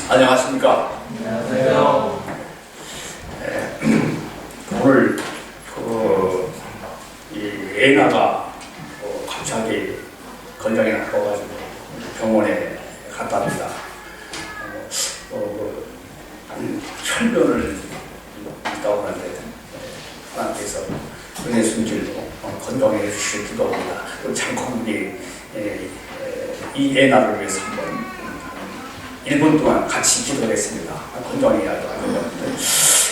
안녕하십니까? 안녕하세요. 오늘 이 애나가 갑자기 건강이 나빠가지고 병원에 갔다 왔습니다. 혈변을 있다고 하는데 하나님께서 은혜 숨길로 건강해 주시길 기도합니다. 그리고 잠깐 우리 이 애나를 위해서 한번 1분 동안 같이 기도하겠습니다. 건강해야 할 건데.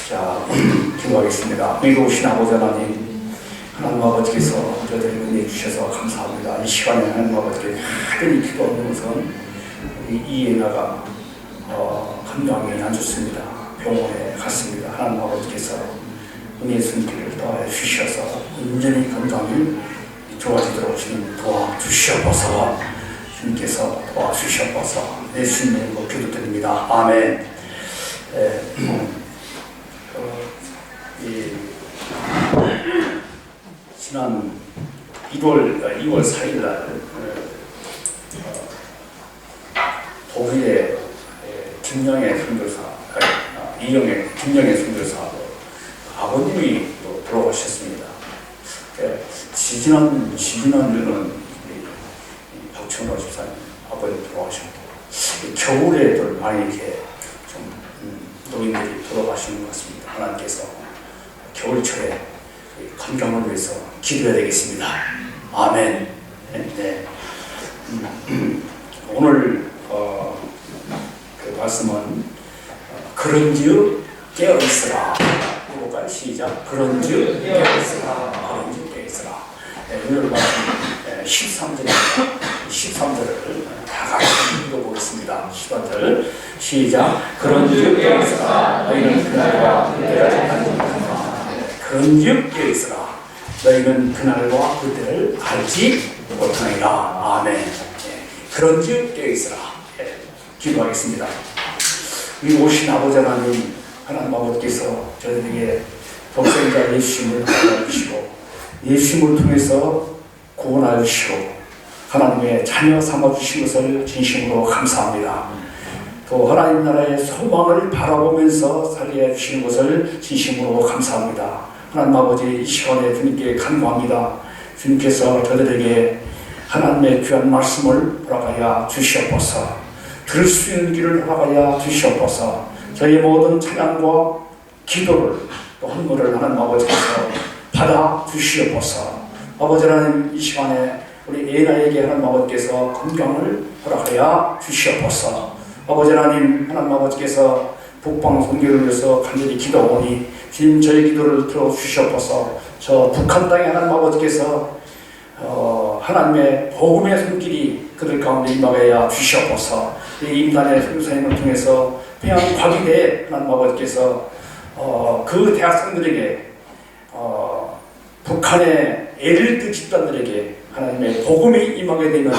자, 기도하겠습니다. 의로우신 아버지 하나님, 하나님 아버지께서 저희들에게 은혜 주셔서 감사합니다. 이 시간에 하나님 아버지께 하늘이 기도하는 것은 우리 이애나가 건강이 안 좋습니다. 병원에 갔습니다. 하나님 아버지께서 은혜 숨기를 더해 주셔서 온전히 건강이 좋아지도록 주님 도와주시옵소서. 주님께서 도와주시옵소서. 예수님으로 기도드립니다. 아멘. 지난 2월 4일 날 독일의 김영애 선교사, 김영애 선교사 아버님이 또 돌아가셨습니다. 지지난주는 박천호 집사님 아버님 돌아가셨고, 겨울에 또 많이 이렇게 좀 노인들이 돌아가시는 것 같습니다. 하나님께서 겨울철에 건강을 위해서 기도해야 되겠습니다. 아멘. 네. 오늘 그 말씀은 그런즉 깨어있으라. 해볼까요? 시작. 그런즉 깨어있으라. 그런즉 깨어있으라. 오늘 말씀 13절입니다. 13절을 다 같이 읽어보겠습니다. 13절 시작. 그런즉 깨어있으라. 너희는 그날과 그때를 알지 못하노라. 그런즉 깨어있으라. 너희는 그날과 그때를 알지 못하리라. 아멘. 그런즉 깨어있으라. 기도하겠습니다. 우리 오신 아버지 하나님, 하나님 아버지께서 저희에게 독생자 예수님을 알아주시고 예수님을 통해서 구원하여 주시고 하나님의 자녀 삼아주신 것을 진심으로 감사합니다. 또 하나님 나라의 소망을 바라보면서 살게 해주시는 것을 진심으로 감사합니다. 하나님 아버지, 이 시간에 주님께 간구합니다. 주님께서 저들에게 하나님의 귀한 말씀을 허락하여 주시옵소서. 들을 수 있는 길을 허락하여 주시옵소서. 저희 모든 찬양과 기도를 또 헌물을 하나님 아버지께서 받아 주시옵소서. 아버지 하나님, 이 시간에 우리 애나에게 하나님 아버지께서 건강을 허락하여 주시옵소서. 아버지 하나님, 하나님 아버지께서 북방 선교를 위해서 간절히 기도하오니 주님 저희 기도를 들어주시옵소서. 저 북한 땅에 하나님 아버지께서 하나님의 복음의 손길이 그들 가운데 임하여 주시옵소서. 이 임단의 선교사님을 통해서 평양 과기대에 하나님 아버지께서 그 대학생들에게 북한의 엘리트 집단들에게 하나님의 복음이 임하게 되면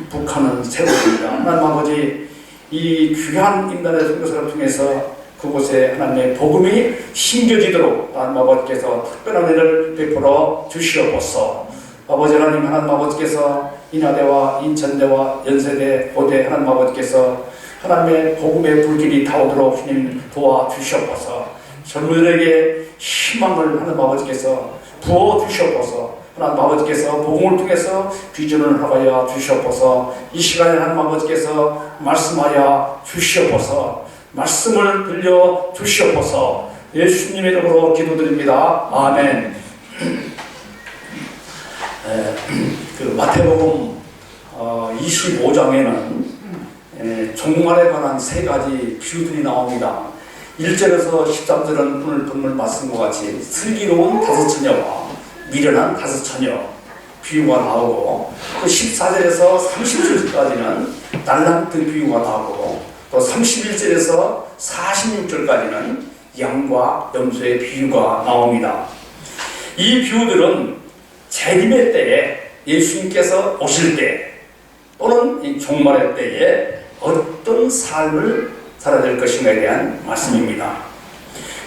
북한은 새로워집니다. 하나님 아버지, 이 귀한 임단의 선교사를 통해서 그곳에 하나님의 복음이 심겨지도록 하나님 아버지께서 특별한 은혜를 베풀어 주시옵소서. 아버지 하나님, 하나님 아버지께서 인하대와 인천대와 연세대, 고대 하나님 아버지께서 하나님의 복음의 불길이 타오도록 주님 도와주시옵소서. 젊은이들에게 희망을 하나님 아버지께서 부어주시옵소서. 하나님 아버지께서 복음을 통해서 비전을 하여 주시옵소서. 이 시간에 하나님 아버지께서 말씀하여 주시옵소서. 말씀을 들려 주시옵소서. 예수님의 이름으로 기도드립니다. 아멘. 그 마태복음 25장에는 종말에 관한 세 가지 비유들이 나옵니다. 1절에서 13절은 오늘 본문 말씀과 같이 슬기로운 5처녀와 미련한 5처녀 비유가 나오고, 또 14절에서 30절까지는 달란트 비유가 나오고, 또 31절에서 46절까지는 양과 염소의 비유가 나옵니다. 이 비유들은 재림의 때에 예수님께서 오실 때 또는 이 종말의 때에 어떤 삶을 살아야 될 것인가에 대한 말씀입니다.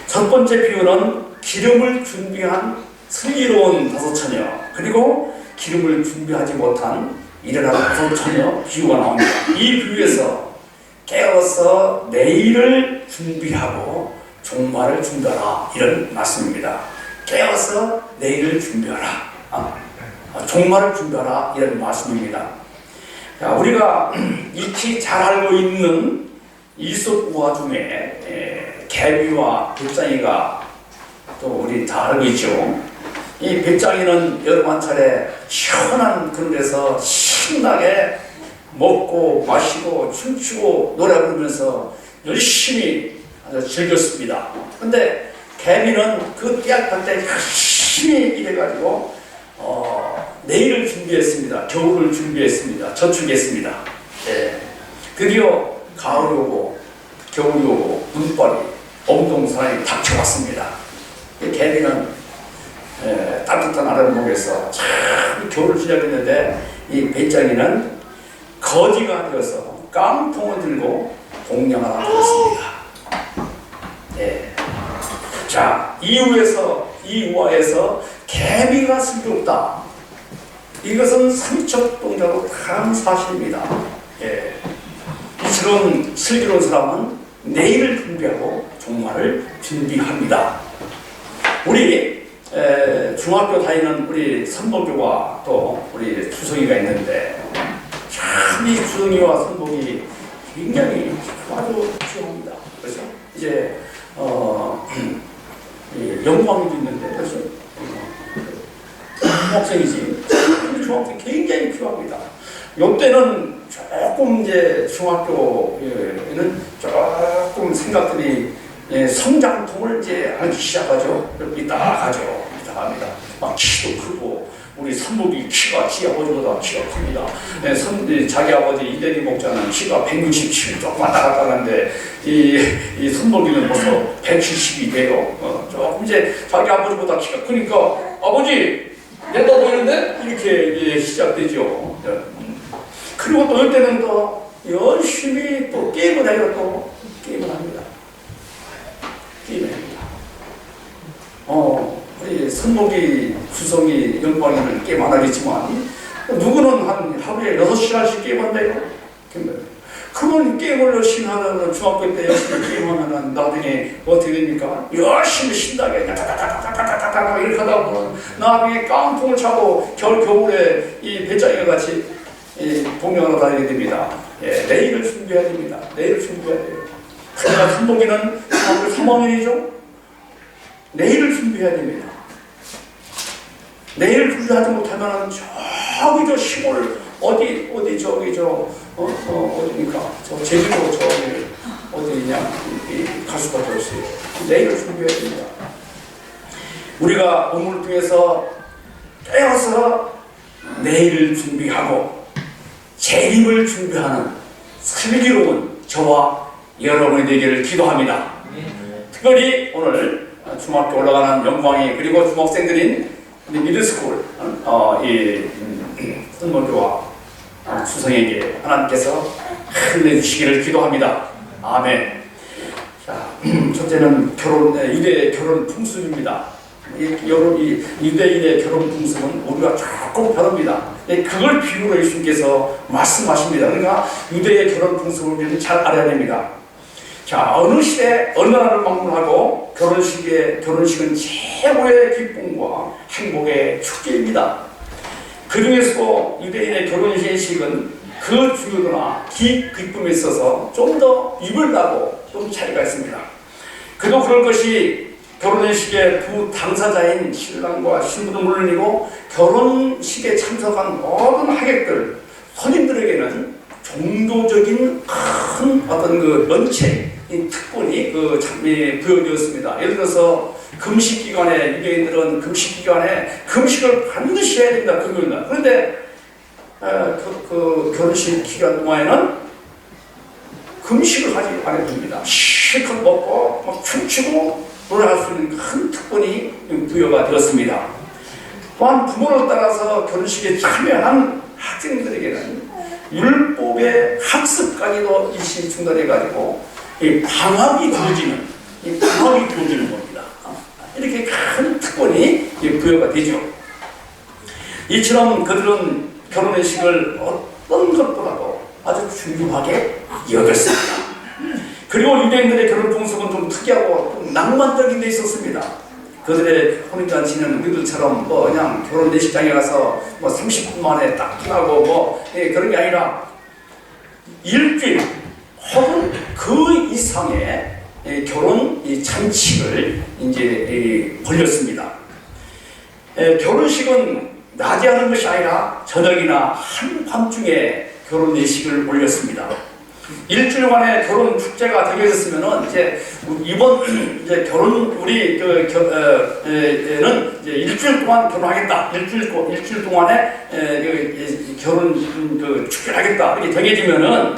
첫 번째 비유는 기름을 준비한 슬기로운 5처녀, 그리고 기름을 준비하지 못한 미련한 5처녀 비유가 나옵니다. 이 비유에서 깨어서 내일을 준비하고 종말을 준비하라, 이런 말씀입니다. 깨어서 내일을 준비하라, 종말을 준비하라, 이런 말씀입니다. 자, 우리가 익히 잘 알고 있는 이솝 우화 중에 개미와 배짱이가 또 우리 다 알고 있죠. 이 배짱이는 여름 한철에 시원한 그런 데서 신나게 먹고 마시고 춤추고 노래 부르면서 열심히 즐겼습니다. 근데 개미는 그 깨악할 때 열심히 일해가지고 내일을 준비했습니다. 겨울을 준비했습니다. 저축했습니다. 예. 드디어 가을이 오고 겨울이 오고 눈발이 엄동산이 닥쳐왔습니다. 개미는 따뜻한 아랫목에서 참 겨울을 시작했는데 이 배짱이는 거지가 되어서 깡통을 들고 공양을 하고 있습니다. 예. 자, 이 우화에서 개미가 슬기롭다, 이것은 삼척 동자로 큰 사실입니다. 예. 이처럼 슬기로운 사람은 내일을 준비하고 종말을 준비합니다. 우리 중학교 다니는 우리 선복이와 또 우리 주성이가 있는데 참 이 주성이와 선복이 굉장히 아주 중요합니다. 그래서 이제 영광이도 있는데 그래서 중학생이지. 중학생 굉장히 필요합니다. 이때는 조금 이제 중학교에는 조금 생각들이 성장통을 이제 하기 시작하죠. 이따 가죠. 이따 갑니다. 막 키도 크고 우리 선복이 키가 지 아버지보다 키가 큽니다. 자기 아버지 이대리 목자는 키가 167 조금 왔다 갔다 하는데 이 선복이는 벌써 170이 돼요. 조금 이제 자기 아버지보다 키가 크니까 아버지 내가 보이는데 이렇게 시작되죠. 그리고 또 이때는 또 열심히 또 게임을 해요. 또 게임을 합니다. 게임을 합니다. 우리 선복이, 주성이, 영광이는 게임 안 하겠지만 누구는 한 하루에 6시간씩 게임한대요. 그러면 게임을 열심히 하면 중학교 때 열심히 게임하면 나중에 어떻게 됩니까? 열심히 신나게 다다다다다다다다 이렇게 하다 보면 나중에 깡통을 차고 겨울에 이 배짱이가 같이 동행하러 다니게 됩니다. 예, 내일을 준비해야 됩니다. 내일을 준비해야 돼요. 그러나 선복이는 중학교 3학년이죠. 내일을 준비해야 됩니다. 내일을 준비하지 못하면 저기 저 시골 어디 어디입니까? 저 제주도 저기 어디냐 갈 수밖에 없어요. 내일을 준비해야 됩니다. 우리가 본문을 통해서 깨어서 내일을 준비하고 재림을 준비하는 슬기로운 저와 여러분이 되기를 기도합니다. 특별히 오늘 중학교 올라가는 영광이 그리고 중학생들인 미드스쿨 선모교와 수성에게 하나님께서 힘내주시기를 기도합니다. 아멘. 자, 첫째는 유대의 결혼 풍습입니다. 이 유대인의 결혼 풍습은 우리가 조금 다릅니다. 그걸 비유로 예수님께서 말씀하십니다. 그러니까 유대의 결혼 풍습을 우리는 잘 알아야 됩니다. 자, 어느 시대 어느 나라를 방문하고 결혼식은 최고의 기쁨과 행복의 축제입니다. 그 중에서도 유대인의 결혼식은 그 중요도나 기쁨에 있어서 좀 더 유별나고 좀 차이가 있습니다. 그도 그럴 것이 결혼식의 두 당사자인 신랑과 신부는 물론이고 결혼식에 참석한 모든 하객들, 손님들에게는 종교적인 큰 어떤 그 면책, 특권이 부여되었습니다. 예를 들어서 금식 기간에 유대인들은 금식 기간에 금식을 반드시 해야 됩니다. 금요일날. 그런데 그 결혼식 기간 동안에는 금식을 하지 않아도 됩니다. 실컷 먹고 막 춤추고 노래할 수 있는 큰 특권이 부여가 되었습니다. 또한 부모를 따라서 결혼식에 참여한 학생들에게는 율법의 학습까지도 일시 중단해가지고 방학이 주어지는 겁니다. 이렇게 큰 특권이 부여가 되죠. 이처럼 그들은 결혼의식을 어떤 것보다도 아주 중요하게 여겼습니다. 그리고 유대인들의 결혼 풍습은 좀 특이하고 좀 낭만적인 데 있었습니다. 그들의 혼인잔치는 우리들처럼 뭐 그냥 결혼 내식장에 가서 뭐 30분 만에 딱 끝나고 뭐 그런 게 아니라 일주일 혹은 그 이상의 결혼 잔치를 이제 벌였습니다. 결혼식은 낮에 하는 것이 아니라 저녁이나 한밤중에 결혼 내식을 올렸습니다. 일주일간의 결혼 축제가 정해졌으면은 이제 이번 이제 결혼 우리 는 이제 일주일 동안 결혼하겠다. 일주일 동안에 결혼 축제를 하겠다. 이렇게 정해지면은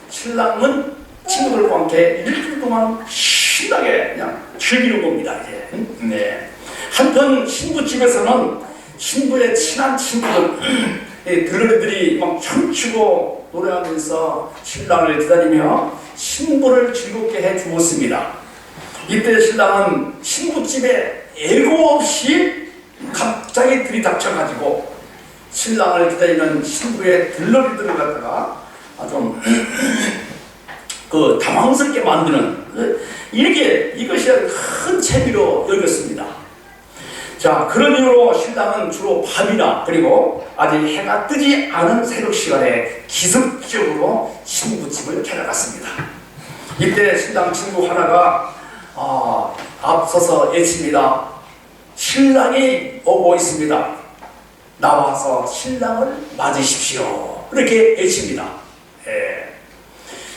신랑은 친구들과 함께 일주일 동안 신나게 그냥 즐기는 겁니다. 이제. 네. 한편 신부 집에서는 신부의 친한 친구들 들러리들이 막 춤추고 노래하면서 신랑을 기다리며 신부를 즐겁게 해 주었습니다. 이때 신랑은 신부집에 예고 없이 갑자기 들이닥쳐가지고 신랑을 기다리는 신부의 들러리들을 갖다가 좀 당황스럽게 만드는 이것이 큰 재미로 여겼습니다. 자, 그런 이유로 신랑은 주로 밤이나 그리고 아직 해가 뜨지 않은 새벽 시간에 기습적으로 신부집을 찾아갔습니다. 이때 신랑 친구 하나가 앞서서 외칩니다. 신랑이 오고 있습니다. 나와서 신랑을 맞으십시오. 이렇게 외칩니다. 예.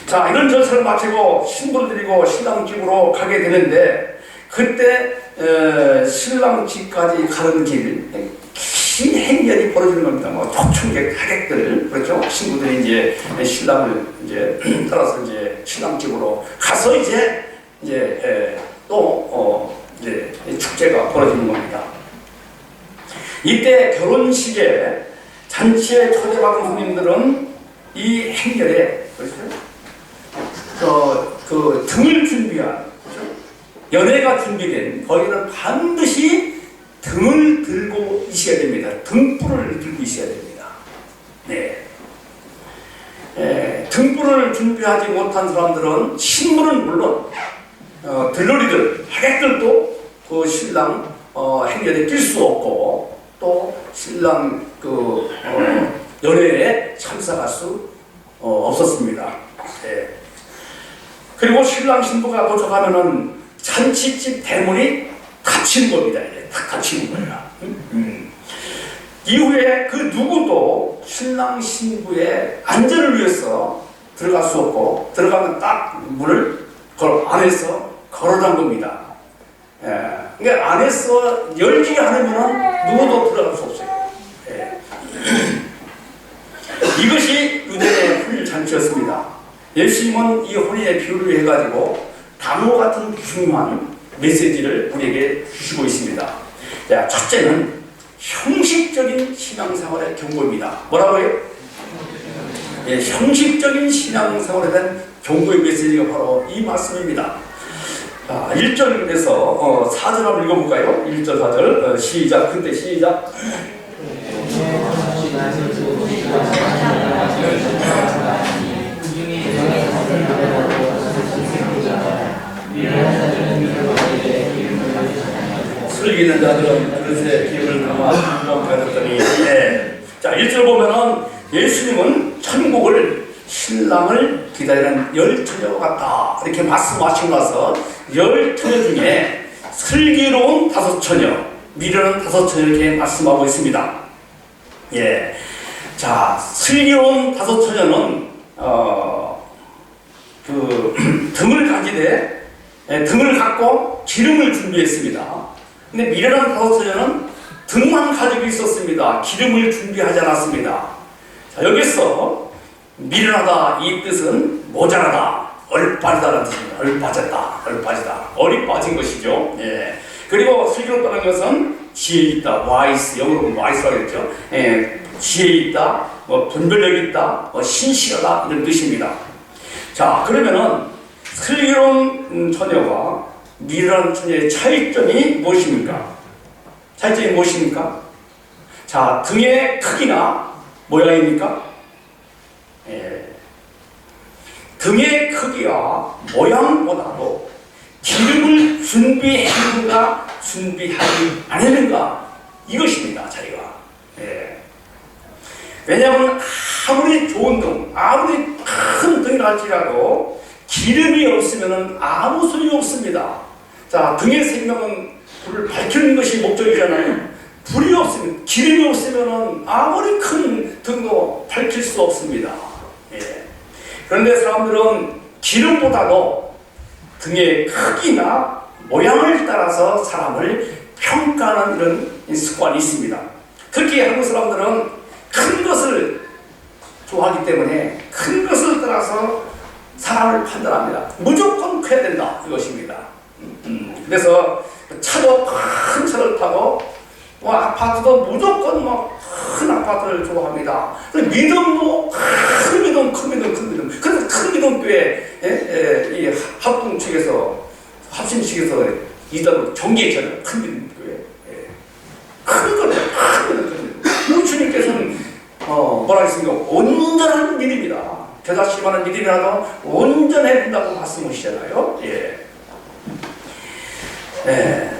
자, 이런 절차를 마치고 신부를 데리고 신랑 집으로 가게 되는데 그때 신랑 집까지 가는 길 긴 행렬이 벌어지는 겁니다. 뭐 촉충객 하객들 그렇죠. 친구들이 이제 신랑을 이제 따라서 이제 신랑 집으로 가서 이제 또 이제 축제가 벌어지는 겁니다. 이때 결혼식에 잔치에 초대받은 손님들은 이 행렬에 그 등을 준비한 연회가 준비된 거기는 반드시 등을 들고 있어야 됩니다. 등불을 들고 있어야 됩니다. 네. 등불을 준비하지 못한 사람들은 신부는 물론 들러리들, 하객들도 그 신랑 행렬에 낄 수 없고 또 신랑 연회에 참석할 수 없었습니다. 네. 그리고 신랑 신부가 도착하면은 잔치집 대문이 닫히는 겁니다. 이제 탁 닫히는 거야. 이후에 그 누구도 신랑 신부의 안전을 위해서 들어갈 수 없고 들어가면 딱 문을 안에서 걸어놓은 겁니다. 그러니까 안에서 열지 않으면 누구도 들어갈 수 없어요. 이것이 유대의 혼인 잔치였습니다. 예수님은 이 혼인의 비유를 해가지고 다음과 같은 중요한 메시지를 우리에게 주시고 있습니다. 자, 첫째는 형식적인 신앙생활의 경고입니다. 뭐라고요? 형식적인 신앙생활에 대한 경고의 메시지가 바로 이 말씀입니다. 1절에서 4절 한번 읽어볼까요? 1절 4절 시작. 그때 시작. 슬기는 자들은 그릇에 기름을 담아 한번 가졌더니 자 1절 보면은 예수님은 천국을 신랑을 기다리는 열 처녀와 같다 이렇게 말씀하시고 나서 열 처녀 중에 슬기로운 5처녀 미련한 5처녀 이렇게 말씀하고 있습니다. 자 슬기로운 5처녀는 등을 가지되 등을 갖고 기름을 준비했습니다. 근데 미련한 5처녀는 등만 가지고 있었습니다. 기름을 준비하지 않았습니다. 자, 여기서 미련하다 이 뜻은 모자라다, 얼빠지다라는 뜻입니다. 얼빠졌다, 얼빠지다, 얼이 빠진 것이죠. 그리고 슬기롭다는 것은 지혜 있다, 와이스, 영어로 와이스라고 했죠. 지혜 있다, 분별력 있다, 신실하다 이런 뜻입니다. 자, 그러면은 슬기로운 처녀와 미련한 처녀의 차이점이 무엇입니까? 차이점이 무엇입니까? 자, 등의 크기나 모양입니까? 등의 크기와 모양보다도 기름을 준비했는가 준비하지 않았는가 이것입니다. 자기가. 예. 왜냐하면 아무리 좋은 등, 아무리 큰 등이라 할지라도 기름이 없으면 아무 소용이 없습니다. 자, 등의 생명은 불을 밝히는 것이 목적이잖아요. 불이 없으면, 기름이 없으면 아무리 큰 등도 밝힐 수 없습니다. 예. 그런데 사람들은 기름보다도 등의 크기나 모양을 따라서 사람을 평가하는 이런 습관이 있습니다. 특히 한국 사람들은 큰 것을 좋아하기 때문에 큰 것을 따라서 사람을 판단합니다. 무조건 커야 된다 이것입니다. 그래서 차도 큰 차를 타고 아파트도 무조건 큰 아파트를 좋아합니다. 믿음도 큰 믿음, 큰 믿음, 큰 믿음. 그래서 큰 믿음교회 이 합동 측에서 합심 측에서 이단으로 정기했잖아요. 큰 믿음교회. 큰 거는 큰 믿음, 큰 믿음. 우리 주님께서는 뭐라 했습니까? 온전한 믿음이다. 겨자씨만한 믿음이라도 온전해야 된다고 말씀하시잖아요. 예. 예.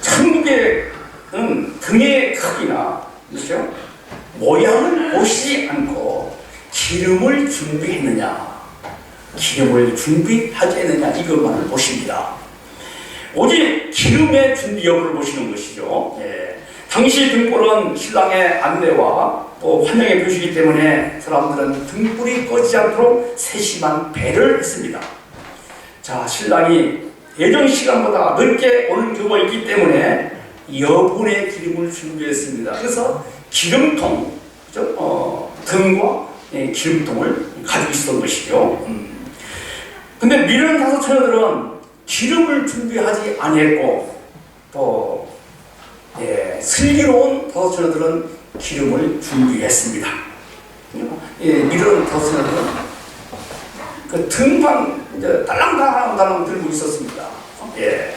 천국에는 등의 크기나 그렇죠? 모양을 보시지 않고 기름을 준비했느냐, 기름을 준비하지 않느냐 이것만을 보십니다. 오직 기름의 준비 여부를 보시는 것이죠. 예. 당시 등불은 신랑의 안내와 또 환영의 표시이기 때문에 사람들은 등불이 꺼지지 않도록 세심한 배려를 했습니다. 자, 신랑이 예정 시간보다 늦게 오는 경우가 있기 때문에 여분의 기름을 준비했습니다. 그래서 기름통, 그렇죠? 등과 기름통을 가지고 있었던 것이죠. 근데 미련 다섯 처녀들은 기름을 준비하지 아니했고 또 슬기로운 다섯 처녀들은 기름을 준비했습니다. 미련 다섯 처녀들은 그 등판 이제 딸랑딸랑 들고 있었습니다. 예.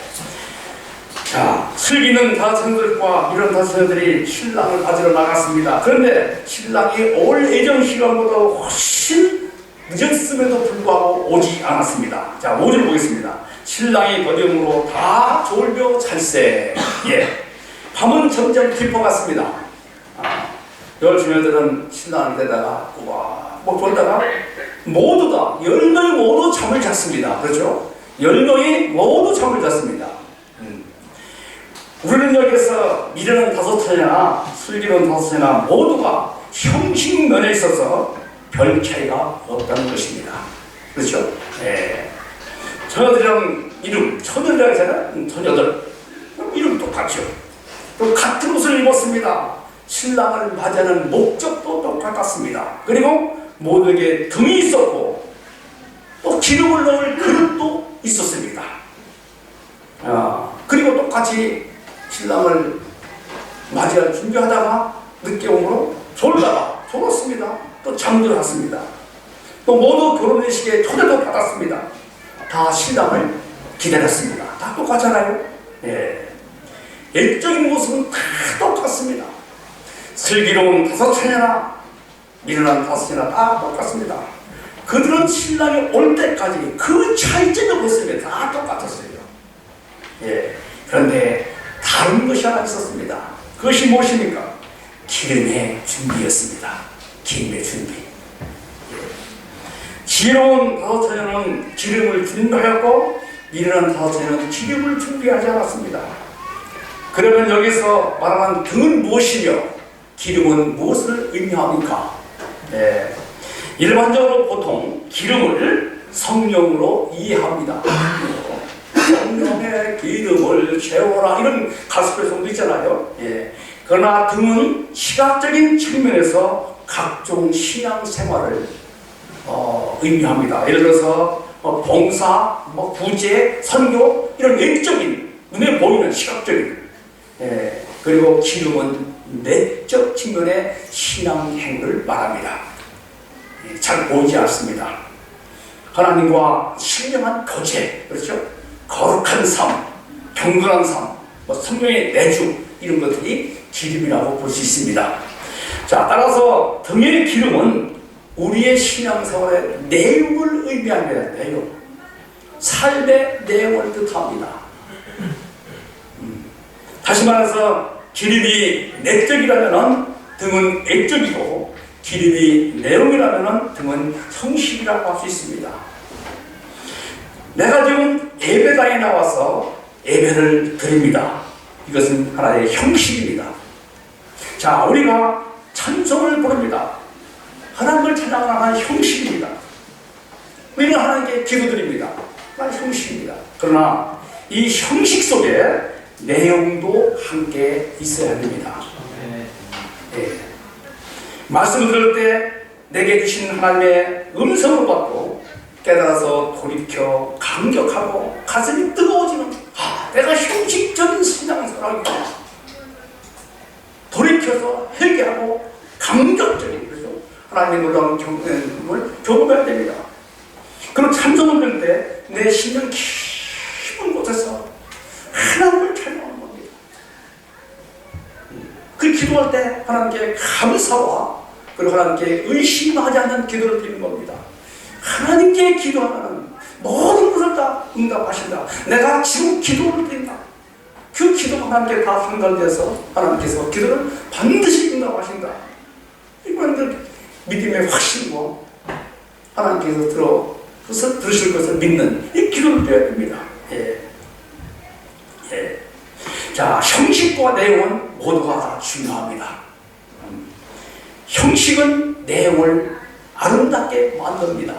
자, 슬기는 다섯 처녀들과 미련 다섯 처녀들이 신랑을 맞으러 나갔습니다. 그런데 신랑이 올 예정 시간보다 훨씬 늦었음에도 불구하고 오지 않았습니다. 자, 5절 보겠습니다. 신랑이 더디움으로 다 졸며 찰세. 예. 밤은 점점 깊어갔습니다. 열 처녀들은 신랑한테다가 졸다가 모두 다 10명이 모두 잠을 잤습니다. 그렇죠? 10명이 모두 잠을 잤습니다. 우리는 여기서 미련한 다섯 처녀나 슬기로운 다섯 처녀나 모두가 형식면에 있어서 별 차이가 없다는 것입니다. 그렇죠? 네. 처녀들이랑 이름, 처녀들이라고 하잖아요. 처녀들. 이름 똑같죠. 또 같은 옷을 입었습니다. 신랑을 맞이하는 목적도 똑같았습니다. 그리고 모두에게 등이 있었고 또 기름을 넣을 그릇도 있었습니다. 그리고 똑같이 신랑을 맞이할 준비하다가 늦게 오므로 졸았습니다. 또 잠들었습니다. 또 모두 결혼의식에 초대도 받았습니다. 다 신랑을 기다렸습니다. 다 똑같잖아요. 예. 일적인 모습은 다 똑같습니다. 슬기로운 다섯 처녀나 미련한 다섯 처녀나 다 똑같습니다. 그들은 신랑이 올 때까지 그 차이점이 없었습니다. 다 똑같았어요. 예. 그런데 다른 것이 하나 있었습니다. 그것이 무엇입니까? 기름의 준비였습니다. 기름의 준비. 지혜로운 다섯 처녀는 기름을 준비하였고 미련한 다섯 처녀는 기름을 준비하지 않았습니다. 그러면 여기서 말하는 등은 무엇이며 기름은 무엇을 의미합니까? 네. 일반적으로 보통 기름을 성령으로 이해합니다. 성령의 기름을 채워라 이런 가스펠송도 있잖아요. 예. 그러나 등은 시각적인 측면에서 각종 신앙 생활을 의미합니다. 예를 들어서 봉사, 구제, 선교 이런 외적인 눈에 보이는 시각적인 그리고 기름은 내적 측면의 신앙 행위를 말합니다. 잘 보이지 않습니다. 하나님과 신령한 교제, 그렇죠? 거룩한 삶, 경건한 삶, 성령의 내주 이런 것들이 기름이라고 볼 수 있습니다. 자, 따라서 등의 기름은 우리의 신앙생활의 내용을 의미합니다. 내용. 삶의 내용을 뜻합니다. 다시 말해서 기름이 내적이라면 등은 액적이고 기름이 내용이라면 등은 형식이라고 할 수 있습니다. 내가 지금 예배당에 나와서 예배를 드립니다. 이것은 하나의 형식입니다. 자, 우리가 찬송을 부릅니다. 하나님을 찬양하는 형식입니다. 우리는 하나님께 기도드립니다. 하나의 형식입니다. 그러나 이 형식 속에 내용도 함께 있어야 됩니다. 예. 말씀을 들을 때 내게 주신 하나님의 음성을 받고 깨달아서 돌이켜 감격하고 가슴이 뜨거워지는 내가 형식적인 신앙생활이구나. 돌이켜서 회개하고 감격적인 그죠? 하나님의 놀라운 경험을 경험해야 됩니다. 그런 찬송을 들을 때 내 심령 깊은 곳에서 하나님을 찬양하는 겁니다. 그 기도할 때 하나님께 감사와 그리고 하나님께 의심하지 않는 기도를 드리는 겁니다. 하나님께 기도하면 모든 것을 다 응답하신다. 내가 지금 기도를 드린다. 그 기도가 하나님께 다 상달되어서 하나님께서 기도를 반드시 응답하신다. 이건 그 믿음의 확신과 하나님께서 들으실 것을 믿는 이 기도를 드려야 됩니다. 예. 예. 자, 형식과 내용은 모두가 다 중요합니다. 형식은 내용을 아름답게 만듭니다.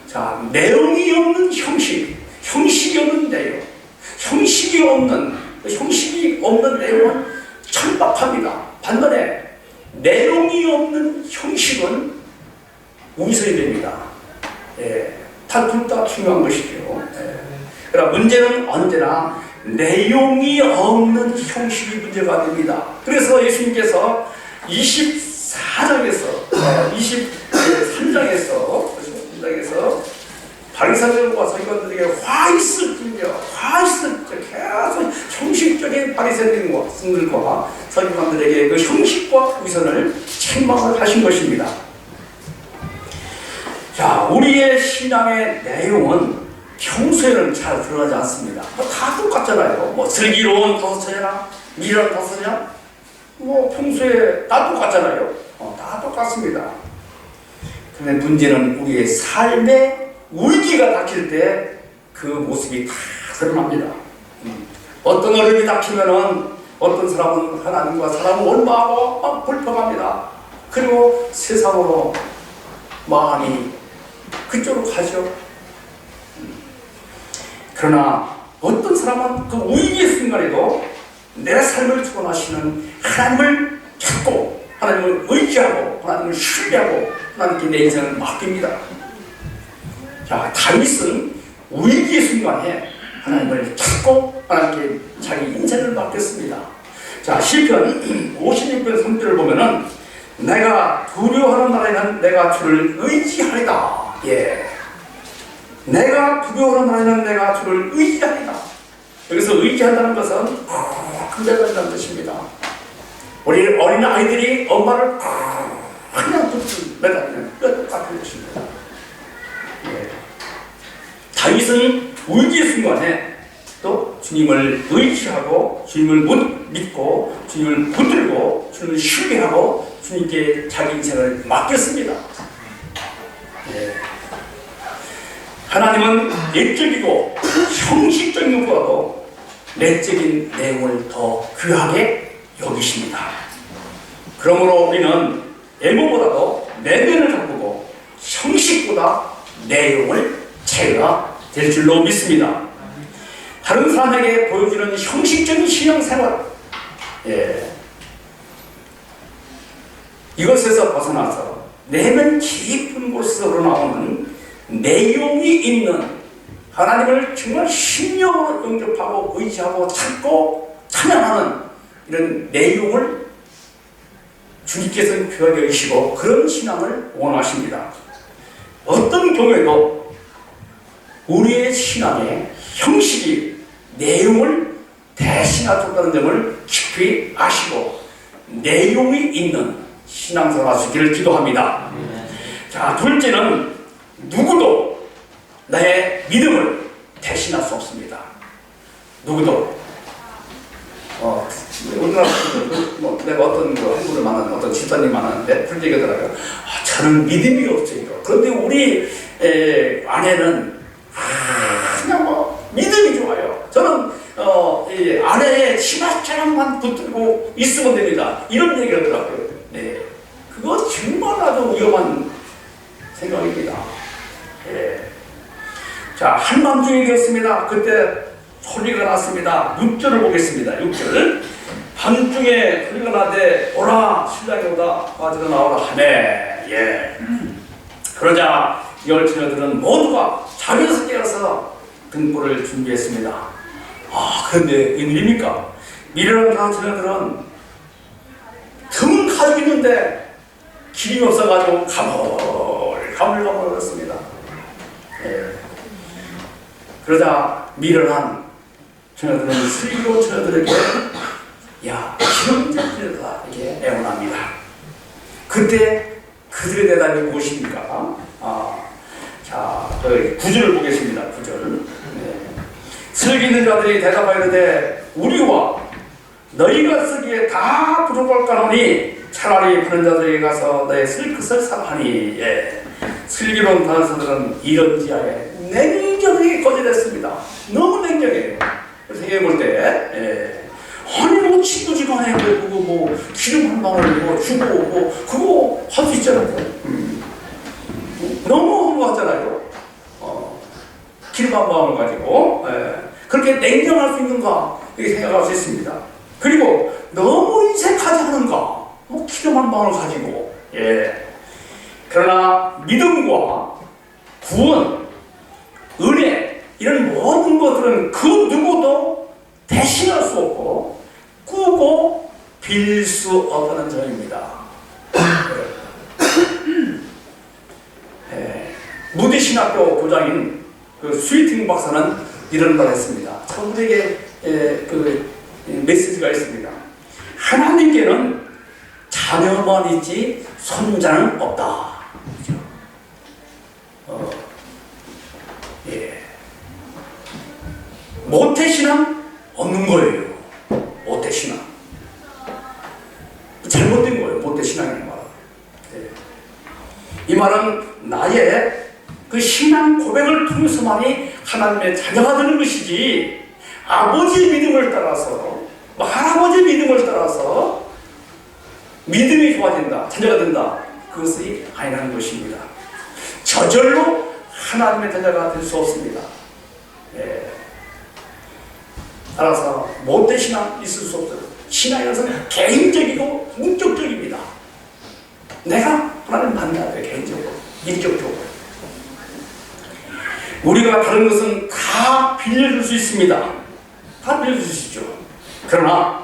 자, 내용이 없는 형식, 형식이 없는 내용, 형식이 없는 내용은 천박합니다. 반면에 내용이 없는 형식은 우선이 됩니다. 예, 둘 다 중요한 것이죠. 예. 그러나 문제는 언제나 내용이 없는 형식이 문제가 됩니다. 그래서 예수님께서 23장에서 바리새인들과 서기관들에게 화 있을 계속 형식적인 바리새인들과 서기관들에게 그 형식과 위선을 책망을 하신 것입니다. 자, 우리의 신앙의 내용은 평소에는 잘 드러나지 않습니다. 다 똑같잖아요. 슬기로운 다섯째나 미련한 다섯째나 평소에 다 똑같잖아요. 다 똑같습니다. 그런데 문제는 우리의 삶의 위기가 닥칠 때 그 모습이 다 드러납니다. 어떤 어려움이 닥치면은 어떤 사람은 하나님과 사람을 원망하고 막 불평합니다. 그리고 세상으로 마음이 그쪽으로 가죠. 그러나 어떤 사람은 그 위기의 순간에도 내 삶을 주관하시는 하나님을 찾고 하나님을 의지하고 하나님을 신뢰하고 하나님께 내 인생을 맡깁니다. 자, 다윗은 위기의 순간에 하나님을 찾고 하나님께 자기 인생을 맡겼습니다. 자, 시편 56편 3절을 보면은 내가 두려워하는 날에는 내가 주를 의지하리다. 예. 내가 두려워하는 날에는 내가 주를 의지하리다. 여기서 의지한다는 것은 그대로라는 것입니다. 우리 어린 아이들이 엄마를 그냥 매달리는 똑같은 것입니다. 예. 다윗은 위기의 순간에 또 주님을 의지하고 주님을 믿고 주님을 붙들고 주님을 신뢰하고 주님께 자기 인생을 맡겼습니다. 예. 하나님은 내적이고 형식적인 것보다도 내적인 내용을 더 귀하게 여기십니다. 그러므로 우리는 외모보다도 내면을 가꾸고 형식보다 내용을 채워야 될 줄로 믿습니다. 다른 사람에게 보여주는 형식적인 신앙생활, 이것에서 벗어나서 내면 깊은 곳으로 나오는 내용이 있는 하나님을 정말 신령으로 영접하고 의지하고 찾고 찬양하는 이런 내용을 주님께서는 귀하게 여기시고 그런 신앙을 원하십니다. 어떤 경우에도 우리의 신앙의 형식이 내용을 대신하셨다는 점을 깊이 아시고 내용이 있는 신앙생활 하시기를 기도합니다. 자, 둘째는 누구도 나의 믿음을 대신할 수 없습니다. 누구도. 우리나라 내가 어떤 한 분을 만난 어떤 집사님 만났는데 그런 얘기하더라고요. 저는 믿음이 없어요. 그런데 우리 아내는 그냥 뭐 믿음이 좋아요. 저는 이 아내의 치마자락만 붙들고 있으면 됩니다. 이런 얘기를 하더라고요. 네, 그거 정말 아주 위험한 생각입니다. 예. 자, 한밤중이 되었습니다. 그때 소리가 났습니다. 6절을 보겠습니다. 6절. 밤중에 소리가 나되 오라 신랑이 오다 빠지러 나오라 하네. 예. 그러자 열 처녀들은 모두가 잠에서 깨어서 등불을 준비했습니다. 그런데 웬일입니까? 미련한 처녀들은 등은 가지고 있는데 길이 없어가지고 가물가물했습니다. 예. 그러자 미련한 처녀들은 슬기로운 처녀들에게 야, 기름 좀 빌려라 이렇게 애원합니다. 그때 그들의 대답이 무엇입니까? 자, 9절을 보겠습니다. 9절. 네. 슬기 있는 자들이 대답하이르되 우리와 너희가 쓰기에 다 부족할까노니 차라리 그런 자들에게 가서 너의 쓸 것을 사하니. 예. 슬기로운 단서들은 이런 지하에 냉정하게 거절했습니다. 너무 냉정해요. 그래서 생각해볼 때, 예. 아니 뭐 친구지간에 그거 뭐 기름 한 방울 뭐 주고 뭐 그거 할 수 있잖아요. 너무 허무하잖아요. 기름 한 방울 가지고. 예. 그렇게 냉정할 수 있는가 이렇게 생각할 수 있습니다. 그리고 너무 인색하지 않은가 뭐 기름 한 방울 가지고. 예. 그러나 믿음과 구원, 은혜 이런 모든 것들은 그 누구도 대신할 수 없고 꾸고 빌 수 없는 점입니다. 무디신학교 교장인 그 스위팅 박사는 이런 말을 했습니다. 우리에게 그 메시지가 있습니다. 하나님께는 자녀만 있지 손자는 없다. 예. 모태신앙 없는 거예요. 모태신앙 잘못된 거예요. 모태신앙이라는 말은. 예. 이 말은 나의 그 신앙 고백을 통해서만이 하나님의 자녀가 되는 것이지 아버지의 믿음을 따라서 할아버지의 믿음을 따라서 믿음이 좋아진다, 자녀가 된다, 그것이 아니라는 것입니다. 저절로 하나님의 자녀가 될 수 없습니다. 예. 따라서 못된 신앙 있을 수 없어요. 신앙이라는 것은 개인적이고 인격적입니다. 내가 하나님 만나야 돼. 개인적으로, 인격적으로. 우리가 다른 것은 다 빌려줄 수 있습니다. 다 빌려줄 수 있죠. 그러나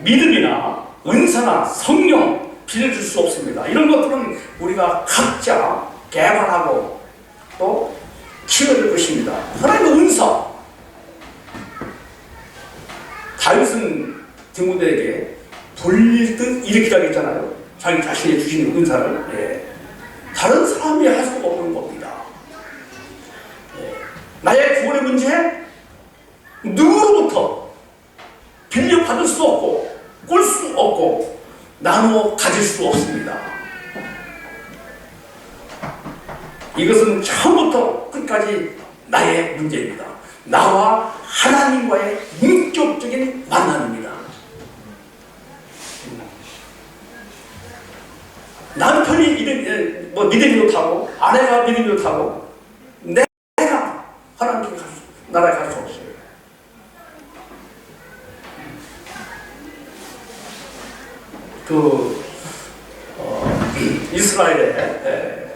믿음이나 은사나 성령 빌려줄 수 없습니다. 이런 것들은 우리가 각자 개발하고 또 키워줄 것입니다. 하나님의 은사. 다윗은 등무대에게 돌릴 듯 일으키라고 했잖아요. 자기 자신이 주신 은사를. 예. 다른 사람이 할 수가 없는 겁니다. 예. 나의 구원의 문제 누구로부터 빌려받을 수 없고 꿀 수 없고 나누어 가질 수 없습니다. 이것은 처음부터 끝까지 나의 문제입니다. 나와 하나님과의 인격적인 만남입니다. 남편이 믿음이 좋다고, 아내가 믿음이 좋다고, 내가 하나님께 나라에 갈 수 없어요. 이스라엘에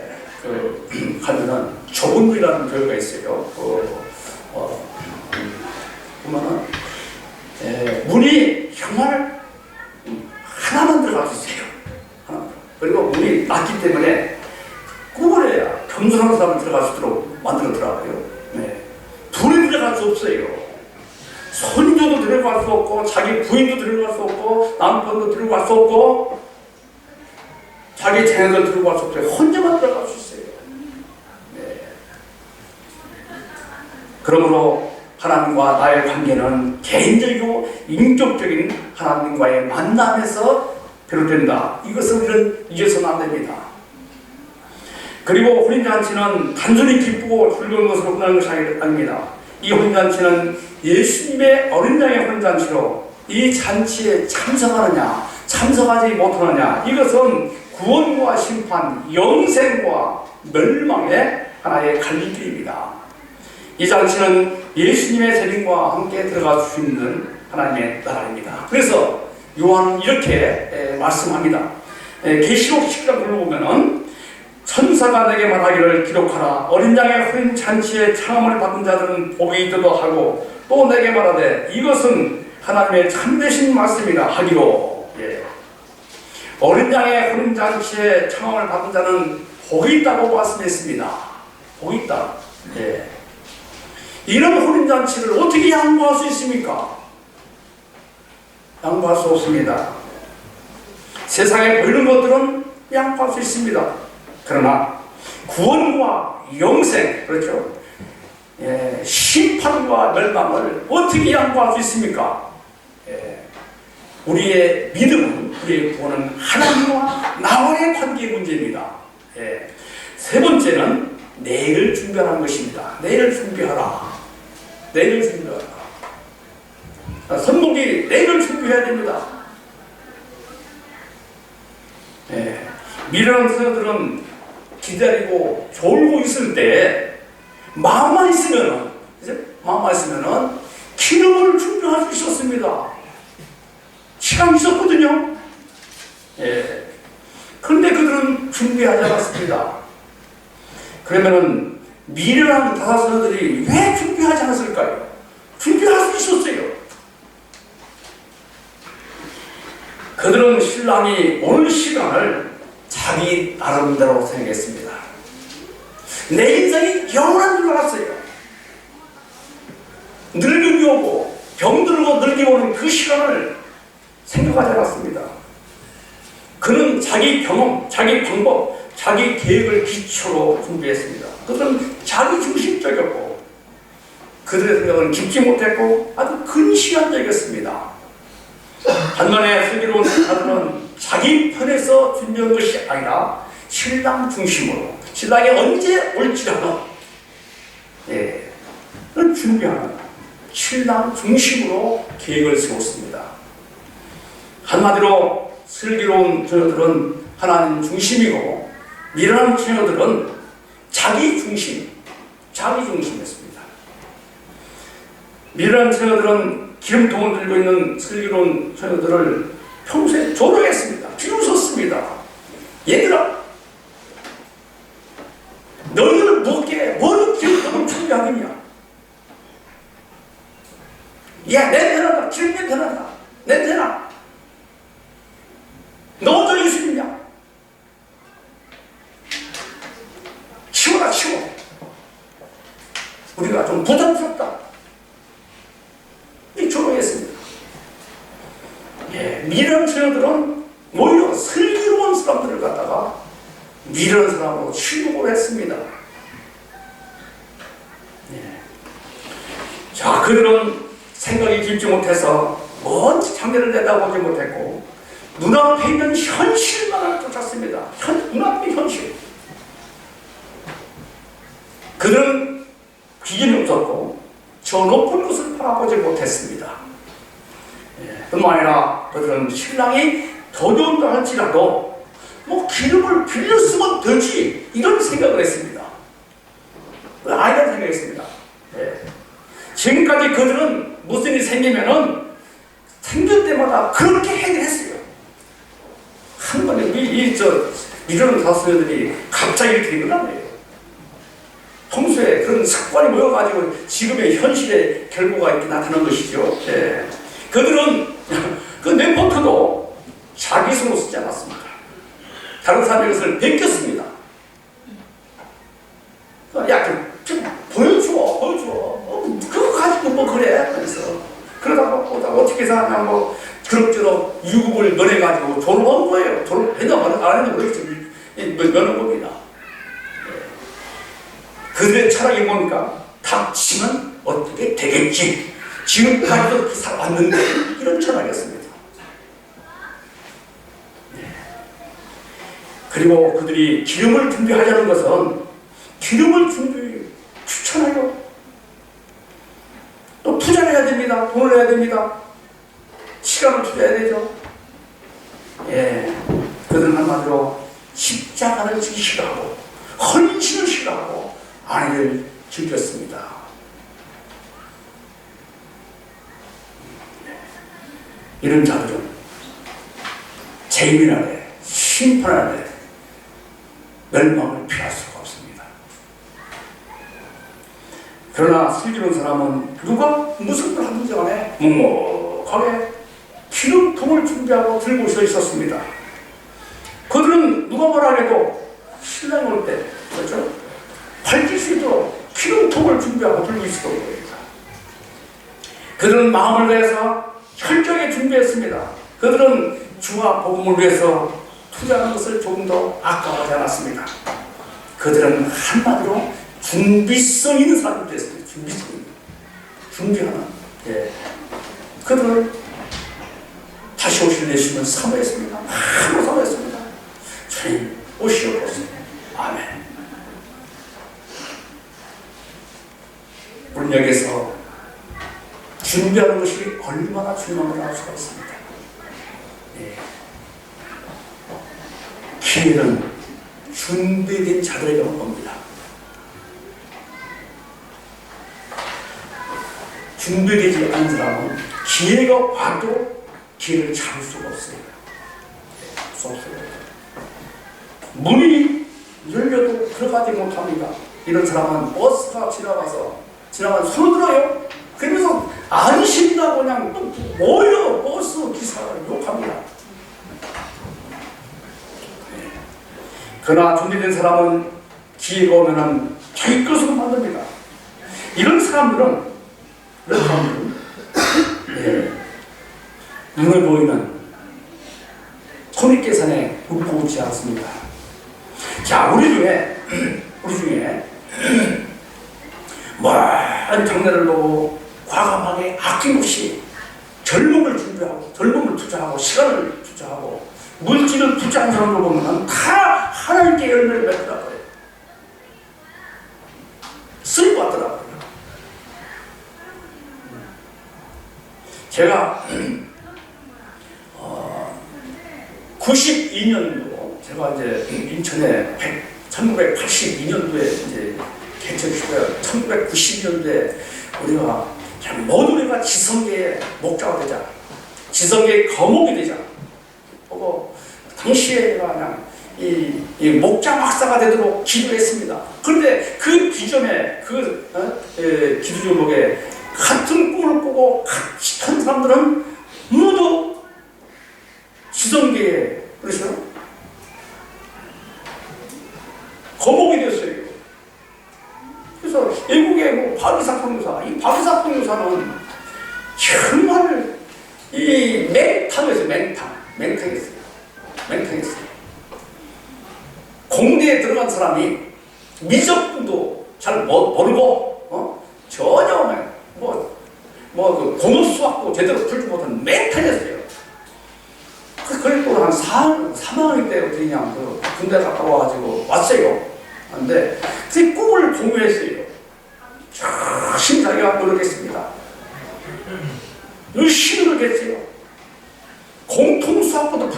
가면은 좁은이라는 교회가 있어요. 보면은 문이 정말 하나만 들어갈 수 있어요. 하나. 그리고 문이 낮기 때문에 구부려야 겸손한 사람을 들어갈 수 있도록 만들었더라고요. 네. 둘이 들어갈 수 없어요. 손주도 들어갈 수 없고 자기 부인도 들어갈 수 없고 남편도 들어갈 수 없고 자기 자녀도 들어갈 수 없어요. 혼자만 들어갈 수 있어요. 그러므로 하나님과 나의 관계는 개인적이고 인격적인 하나님과의 만남에서 비롯된다. 이것을 우리는 잊어서는 안 됩니다. 그리고 혼인잔치는 단순히 기쁘고 즐거운 것으로 끝나는 것이 아닙니다. 이 혼인잔치는 예수님의 어린 양의 혼인잔치로 이 잔치에 참석하느냐 참석하지 못하느냐, 이것은 구원과 심판, 영생과 멸망의 하나의 갈림길입니다. 이 잔치는 예수님의 재림과 함께 들어갈 수 있는 하나님의 나라입니다. 그래서 요한은 이렇게 말씀합니다. 계시록 10장 불러보면은 천사가 내게 말하기를 기록하라. 어린 양의 혼인 잔치에 창함을 받은 자들은 복이 있도다 하고, 또 내게 말하되 이것은 하나님의 참되신 말씀이라 하기로. 어린 양의 혼인 잔치에 창함을 받은 자는 복이 있다고 말씀했습니다. 복이 있다. 이런 혼인 잔치를 어떻게 양보할 수 있습니까? 양보할 수 없습니다. 세상에 보이는 것들은 양보할 수 있습니다. 그러나 구원과 영생, 그렇죠? 심판과 멸망을 어떻게 양보할 수 있습니까? 우리의 믿음은, 우리의 구원은 하나님과 나와의 관계의 문제입니다. 세 번째는 내일을 준비하라는 것입니다. 내일을 준비하라. 내일을 준비하라. 선목이 내일을 준비해야 됩니다. 미련한 사람들은 기다리고 졸고 있을 때 마음만 있으면은 기름을 준비할 수 있었습니다. 시간이 있었거든요. 그런데 그들은 준비하지 않았습니다. 그러면은 미련한 다사들이 왜 준비하지 않았을까요? 준비할 수 있었어요. 그들은 신랑이 오는 시간을 자기 나름대로 생각했습니다. 내 인생이 영원한 줄 알았어요. 늙음이 오고 병들고 늙이 오는 그 시간을 생각하지 않았습니다. 그는 자기 경험, 자기 방법, 자기 계획을 기초로 준비했습니다. 그들은 자기 중심적이었고, 그들의 생각은 깊지 못했고 아주 근시안적이었습니다. 반면에 슬기로운 사람은 자기 편에서 준비한 것이 아니라 신랑 중심으로, 신랑이 언제 올지라도 준비하는 신랑 중심으로 계획을 세웠습니다. 한마디로 슬기로운 처녀들은 하나님 중심이고, 미련한 처녀들은 자기 중심이었습니다. 미련한 처녀들은 기름통을 들고 있는 슬기로운 처녀들을 평소에 조롱했습니다. 비웃었습니다. 얘들아, 너희는 뭐게 뭔 기름통을 준비하느냐? 야, 냄새나다. 기름 냄새나다. 냄새나. 너 어떤 예수님이냐? 치워라, 치워. 우리가 좀 부담스럽다. 이 조롱했습니다. 미련한 처녀들은 오히려 슬기로운 사람들을 갖다가 미련한 사람으로 취급을 했습니다. 자, 그들은 생각이 깊지 못해서 먼 장면을 내다보지 못했고, 눈앞에 있는 현실만을 쫓았습니다. 눈앞의 현실. 그들은 비전이 없었고 저 높은 것을 바라보지 못했습니다. 뿐만 아니라 그들은 신랑이 더뎌온다 할지라도 뭐 기름을 빌려 쓰면 되지, 이런 생각을 했습니다. 아니라는 생각했습니다. 지금까지 그들은 무슨 일이 생기면은 생길 때마다 그렇게 해결했어요. 한 번에 이런 다수녀들이 갑자기 이렇게 된 건 아니에요. 평소에 그런 습관이 모여가지고 지금의 현실의 결과가 이렇게 나타난 것이죠. 그들은 그 레포트도 자기 손으로 쓰지 않았습니다. 다른 사람의 것을 베꼈습니다. 야, 좀 보여줘. 그거 가지고 뭐 그래. 그러다가 어떻게 사냐, 뭐 그럭저럭 유급을 면해가지고 졸업한 거예요. 졸업했나 안 했나 모르겠지만 면한 겁니다. 그들의 철학이 뭡니까? 닥치면 어떻게 되겠지. 지금까지도 그렇게 살아왔는데 이런 철학이었습니다. 그리고 그들이 기름을 준비하자는 것은 기름을 추천해요. 또 투자를 해야 됩니다. 돈을 내야 됩니다. 시간을 투자해야 되죠. 예, 그들은 한마디로 십자가를 지기 싫어하고 헌신을 싫어하고 아내를 즐겼습니다. 이런 자들은 재민 아래, 심판 아래 멸망을 피할 수가 없습니다. 그러나 슬기로운 사람은 누가 무슨 걸 하든지 간에 묵묵하게 기름통을 준비하고 들고 서 있었습니다. 그들은 누가 뭐라 해도 신랑이 올 때, 그렇죠? 밝힐 수 있도록 기름통을 준비하고 들고 있었던 겁니다. 그들은 마음을 다해서 철저하게 준비했습니다. 그들은 주와 복음을 위해서 투자하는 것을 조금 더 아까워하지 않았습니다. 그들은 한마디로 준비성 있는 사람이 됐습니다. 준비성 있는, 준비하는. 예. 그들을 다시 오실 예수님은 사모했습니다. 너무 사모했습니다. 주님 오시옵소서. 아멘. 우리 여기서 준비하는 것이 얼마나 중요한가 알 수가 있습니다. 예. 기회는 준비된 자들에게 온 겁니다. 준비되지 않은 사람은 기회가 와도 기회를 잡을 수가 없어요. 문이 열려도 들어가지 못합니다. 이런 사람은 버스가 지나가면 손을 들어요. 그러면서 안심이라고 그냥 또 모여 버스 기사를 욕합니다. 그러나 준비된 사람은 기회가 오면은 자기 것으로 만듭니다. 이런 사람들은 예, 눈에 보이는 손익계산에 묶고 있지 않습니다. 자, 우리 중에 많은 장래를 보고 과감하게 아낌없이 젊음을 준비하고 젊음을 투자하고 시간을 투자하고 물질을 투자한 사람을 보면 다 하나님께 열매를 맺더라고요. 쓸고 왔더라고요. 제가 92년도 제가 이제 인천에 1982년도에 이제 개척했고요. 1990년도에 우리가 모두 우리가 지성계의 목자가 되자, 지성계의 거목이 되자. 그리고 당시에 그냥 이 목자 박사가 되도록 기도했습니다. 그런데 그 비전에 기도 제목에 같은 꿈을 꾸고 같이 한 사람들은 모두 지성계에 그러죠? 거목이 됐어요. 그래서 외국의 뭐 박이삭 통교사, 이 박이삭 통교사는 정말 이 맹탕이었어요. 맹탕했어요. 공대에 들어간 사람이 미적분도 잘 모르고 전혀 그 공업수학도 제대로 풀지 못한 맹탕이었어요. 그리고 한 3학년 때부터 그냥 군대 갔다 와가지고 왔어요. 근데 그 꿈을 공유했어요. 열심히 자기가 노력했습니다. 열심히 노력했어요. 공통수학부터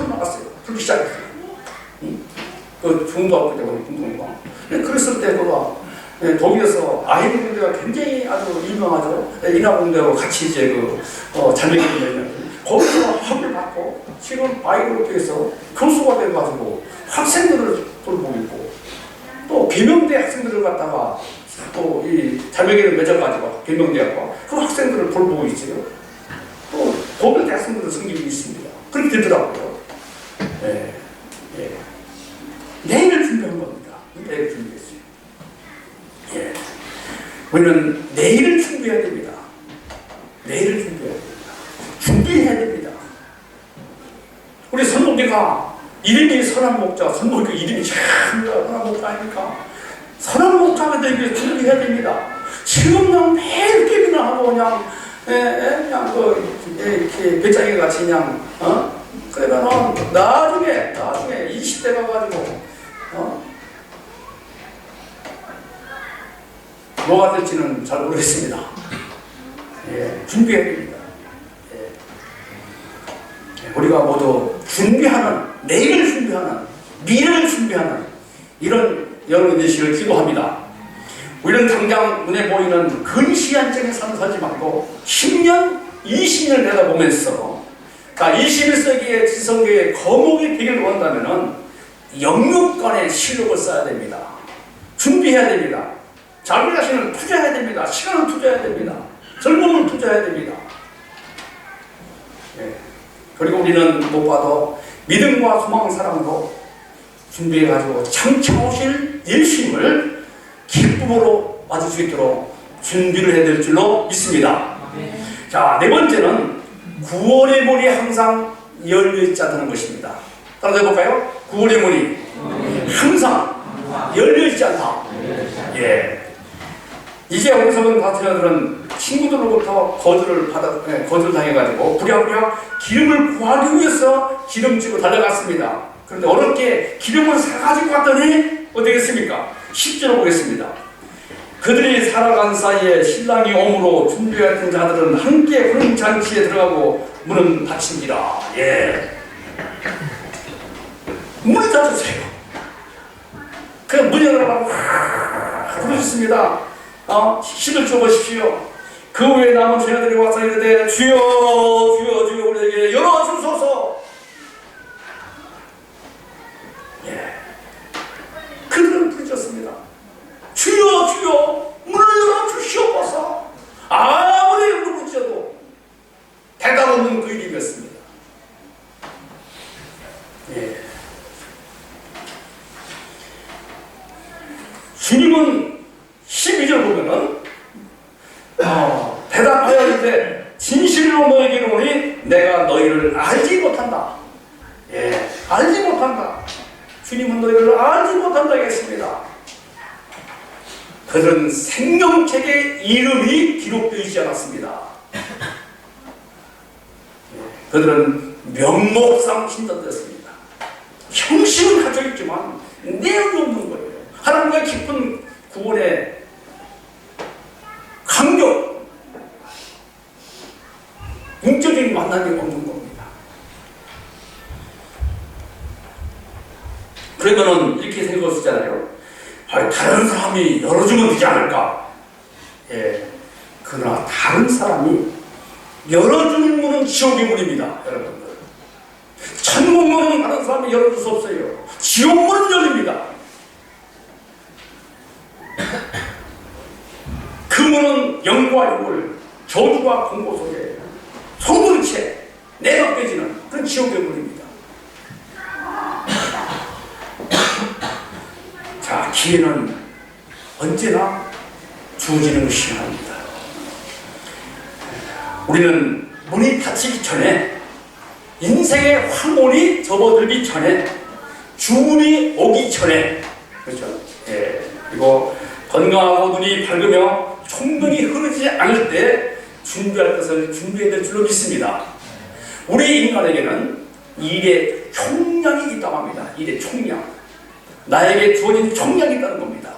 풀기 시작했어요. 그 중고등학교 때 공통이고. 그랬을 때 그가 독일에서 아이비 군대가 굉장히 아주 유명하죠. 인하공대하고 같이 이제 잘매기를 거기서 학을 받고 지금 아이비로에서 교수가 돼가지고 학생들을 돌보고 있고 또 계명대 학생들을 갖다가 또 이 잘매기를 맺어가지고 계명대학과 그 학생들을 돌보고 있어요. 또 고등대 학생들을 섬기고 있습니다. 그렇게 되더라고요. 예. 내일을 준비한 겁니다. 내일을 준비했어요. 예. 우리는 내일을 준비해야 됩니다. 내일을 준비해야 됩니다. 준비해야 됩니다. 우리 선목교가 이름이 선한 목자, 선목교 이름이 참 선한 목자 아닙니까? 선한 목자가 되기 위해 준비해야 됩니다. 지금 그냥 매일 게임이나 하고 그냥 그냥 이렇게 배짱이 같이 그냥 그러면은 나중에 20대 가가지고 뭐가 될지는 잘 모르겠습니다. 준비해야 됩니다. 우리가 모두 준비하는, 내일을 준비하는, 미래를 준비하는 이런 여러분 되시길 기도합니다. 우리는 당장 눈에 보이는 근시안적인 삶을 살지 말고 10년, 20년을 내다보면서 21세기의 지성계의 거목이 되기를 원한다면 영육간의 실력을 써야 됩니다. 준비해야 됩니다. 자기 자신을 투자해야 됩니다. 시간을 투자해야 됩니다. 젊음을 투자해야 됩니다. 그리고 우리는 무엇보다도 믿음과 소망, 사랑으로 준비해가지고 창차오실 예수님을 기쁨으로 맞을 수 있도록 준비를 해야 될 줄로 믿습니다. 자, 네 번째는 구원의 문이 항상 열려있지 않다는 것입니다. 따라서 해볼까요? 구원의 문이 항상 열려있지 않다. 이제 어리석은 바티너들은 친구들로부터 거절을 당해가지고 부랴부랴 기름을 구하기 위해서 기름지고 달려갔습니다. 그런데 어렵게 기름을 사가지고 갔더니 어떻게 됐습니까? 10절을 보겠습니다. 그들이 살아간 사이에 신랑이 오므로 준비했던 자들은 함께 혼인잔치에 들어가고 문은 닫힌지라. 문을 닫으세요. 그 문 열어라고 부르셨습니다. 힘을 줘보십시오. 그 후에 남은 죄인들이 와서 이르되 주여 주여 주여 우리에게 열어주소서. 그들은 부르셨습니다. 주여 주여 문을 열어주시옵소서. 아무리 부르셔도 대답 없는 그 일이었습니다. 주님은 12절 보면은 대답하여 이르되 진실로 너에게 이르노니 내가 너희를 알지 못한다. 알지 못한다. 주님은 너희를 알지 못한다 했습니다. 그들은 생명책에 이름이 기록되어 있지 않았습니다. 그들은 명목상 신전되었습니다. 형식은 갖춰 있지만 내용이 없는 거예요. 하나님과의 깊은 구원의 감격, 영적인 만남이 없는 겁니다. 그러면은 이렇게 생각할 수 있잖아요. 다른 사람이 열어주면 되지 않을까? 그러나 다른 사람이 열어주는 문은 지옥의 문입니다, 여러분들. 천국 문은 다른 사람이 열어줄 수 없어요. 지옥 문은 열립니다. 그 문은 영과 욕을, 저주와 공고 속에 성불체 내덕해지는 그런 지옥의 문입니다. 자, 기회는 언제나 주어지는 것이 아닙니다. 우리는 문이 닫히기 전에, 인생의 황혼이 접어들기 전에, 주문이 오기 전에, 그렇죠? 그리고 건강하고 눈이 밝으며 총명이 흐르지 않을 때 준비할 것을 준비해야 될 줄로 믿습니다. 우리 인간에게는 일의 총량이 있다고 합니다. 일의 총량. 나에게 주어진 총량이 있다는 겁니다.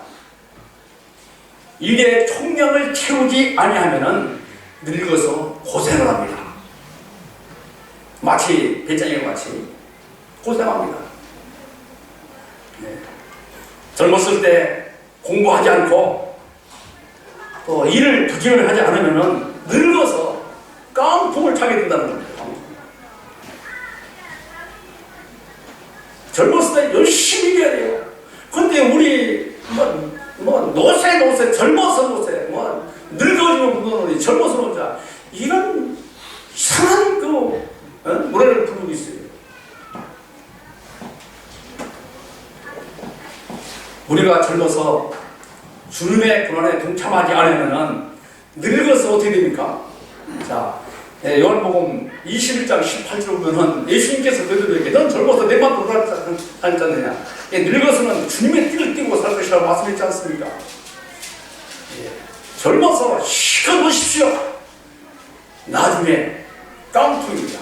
일의 총량을 채우지 아니하면 늙어서 고생을 합니다. 마치 배짱이와 같이 고생합니다. 젊었을 때 공부하지 않고 또 일을 부지런히 하지 않으면 늙어서 깡통을 차게 된다는 겁니다. 젊었을 때 열심히 해야 돼요. 근데 우리 노세 젊어서 노세 늙어지면 늙어오니 젊어서 노자 이런 이상한 노래를 부르고 있어요. 우리가 젊어서 주님의 고난에 동참하지 않으면 늙어서 어떻게 됩니까? 자, 요한복음 21장 18절 보면은 예수님께서 그들에게 넌 젊어서 내만 돌아다녔잖느냐. 늙어서는 주님의 띠를 띠고 살 것이라고 말씀했지 않습니까? 젊어서 실컷 보십시오. 나중에 깡통입니다.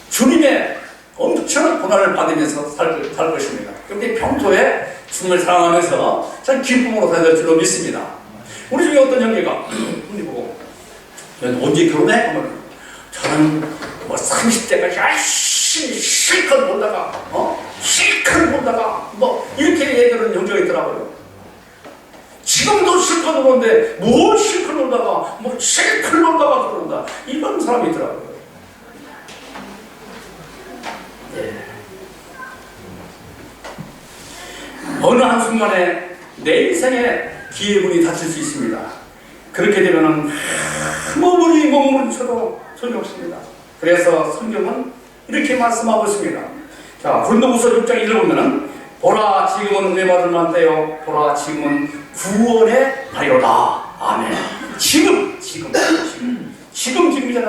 주님의 엄청난 고난을 받으면서 살 것입니다. 그런데 평소에 주님을 사랑하면서 참 기쁨으로 살아야 될 줄로 믿습니다. 우리 중에 어떤 형제가 우리 보고 언제 결혼해? 하면 저는 뭐 30대가 열심히 실컷 보다가 실컷 보다가 뭐 이렇게 얘기하는 형제가 있더라고요. 지금도 실컷 보는데 뭘 실컷 보다가 뭐 실컷 보다가 그런다, 이런 사람이 있더라고요. 예. 어느 한순간에 내 인생의 기회문이 닫힐 수 있습니다. 그렇게 되면은 아무리 몸부림쳐도 소용이 없습니다. 그래서 성경은 이렇게 말씀하고 있습니다. 자, 고린도후서 6장 1을 보면은 보라 지금은 은혜 받을 만때요, 보라 지금은 구원의 날이로다. 아멘. 지금이잖아.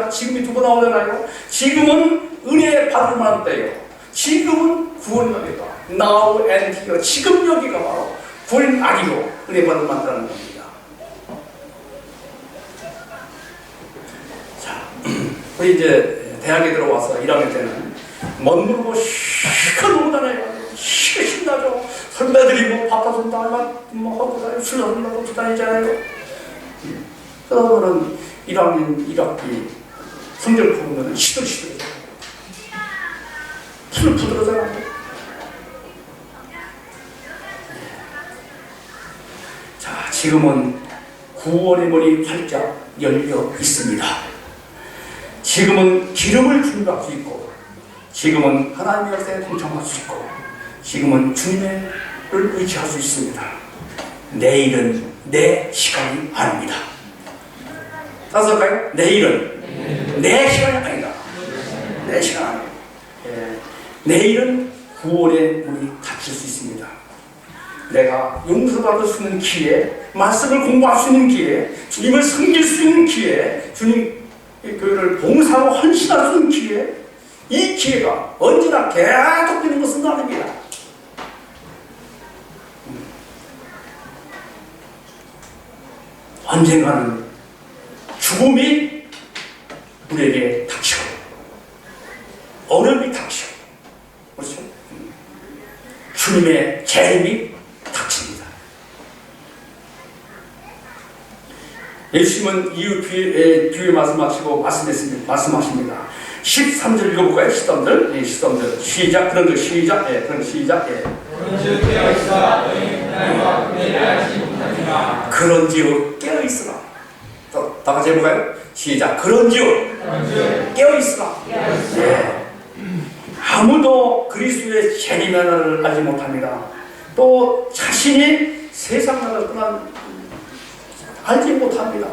지금이 두 번 나오잖아요. 지금은 은혜 받을 만때요, 지금은 구원의 날이다. Now and here. 지금 여기가 바로 구원의 날이로 은혜 받을 만다는 겁니다. 자, 우리 이제 대학에 들어와서 1학년 때는 먼 무르고 실컷 놀다녀요. 실컷 신나죠. 선배들이 뭐 밥도 준다, 뭐 하고 다니고 술 한다고 다니잖아요. 그러다 보면 1학년 1학기 성적을 보면 시들시들해요. 푸들푸들하잖아요. 자, 지금은 구원의 문이 활짝 열려 있습니다. 지금은 기름을 준비할 수 있고, 지금은 하나님의 역사에 동참할 수 있고, 지금은 주님을 의지할 수 있습니다. 내일은 내 시간이 아닙니다. 따라서 할까요? 내일은 내 시간이 아니다. 내 시간 아니다. 예. 내일은 구원의 문이 닫힐 수 있습니다. 내가 용서받을 수 있는 기회, 말씀을 공부할 수 있는 기회, 주님을 섬길 수 있는 기회, 주님 교회를 봉사하고 헌신할 수 있는 기회, 이 기회가 언제나 계속되는 것은 아닙니다. 언젠가는 죽음이 우리에게 닥치고 어려움이 닥치고, 그렇죠? 주님의 재림이 닥칩니다. 예수님은 이후 뒤에 말씀하시고 말씀하십니다. 13절 읽어볼까요? 13절. 예, 13절. 시작. 그런즉 시작. 예, 그런 시작. 예. 그런지요 깨어있으라. 다 같이 해볼까요? 시작. 그런지요 깨어있으라. 예. 아무도 그리스도의 재림 나라를 알지 못합니다. 또 자신이 세상 나라를 떠난 알지 못합니다.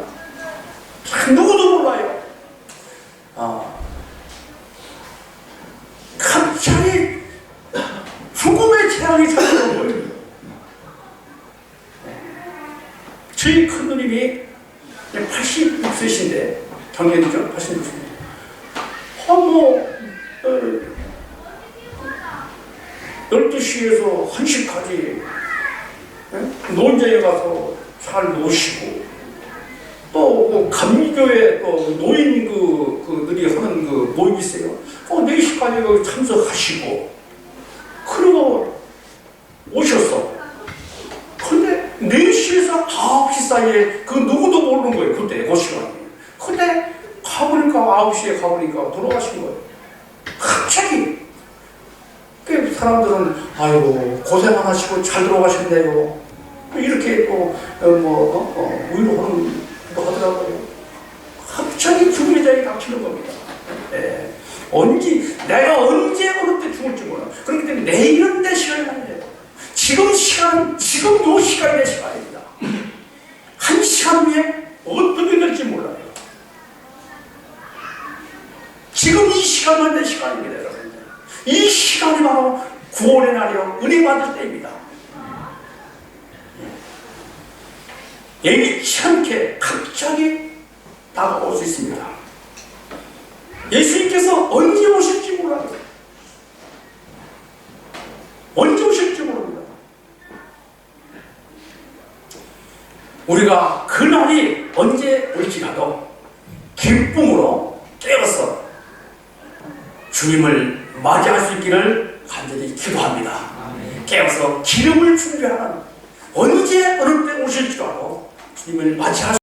누구도 몰라요. 갑자기 죽음의 재앙이 찾아오는 거예요. 저희 큰누님이 86세신데, 작년이죠? 86세인데. 뭐 12시에서 1시까지 논자에 가서 잘 노시고, 또 감리교회 또 노인 그들이 하는 그 모임 있어요. 4시까지 참석하시고, 그리고 오셨어. 근데 4시에서 9시 사이에 그 누구도 모르는 거예요. 그때 그 시간에. 근데 가보니까 9시에 가보니까 돌아가신 거예요. 갑자기. 그 사람들은 아유 고생 안 하시고 잘 돌아가셨네요. 이렇게 또 위로하는 거 하더라고요. 갑자기 죽음의 자리에 닥치는 겁니다. 예. 내가 언제 어느 때 죽을지 몰라. 그렇기 때문에 내일은 내 시간이 아니에요. 지금 시간은 지금 요 시간이 내 시간입니다. 한 시간 후에 어떻게 될지 몰라요. 지금 이 시간만 내 시간입니다, 여러분. 이 시간이 바로 구원의 날이요 은혜 받을 때입니다. 예기치 않게 갑자기 다가올 수 있습니다. 예수님께서 언제 오실지 몰라요. 언제 오실지 모릅니다. 우리가 그날이 언제 올지라도 기쁨으로 깨어서 주님을 맞이할 수 있기를 간절히 기도합니다. 깨어서 기름을 준비하는, 언제 어느 때 오실지도 알고 주님을 맞이할